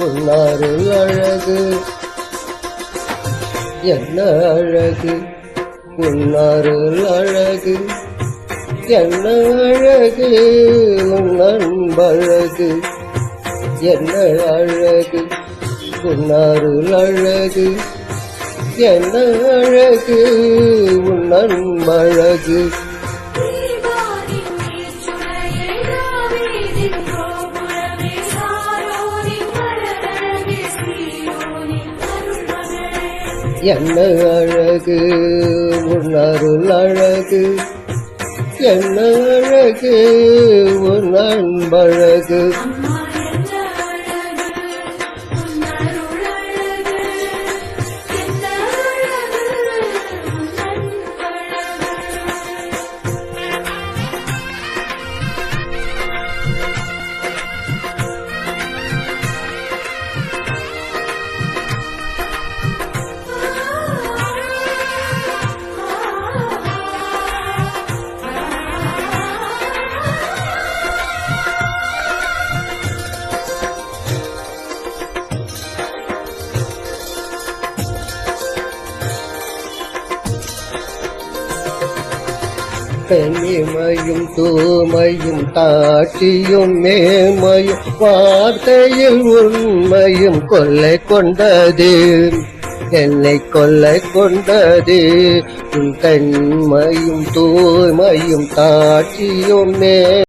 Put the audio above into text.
உன்னாருள் அழகு என்ன அழகு உன்னாருள் அழகு என்ன அழகு உன் அன்பழகு என்ன அழகு உன்னாருள் அழகு என்ன அழகு உன் அன்பழகு என்ன அழகு உன் அருள் அழகு என்ன அழகு உன் அன்பழகு தனிமையும் தூமையும் தாட்சியும் மேமையும் வார்த்தையில் உண்மையும் கொள்ளை கொண்டது என்னை கொள்ளை கொண்டது உன் தன்மையும் தூய்மையும் தாட்சியும்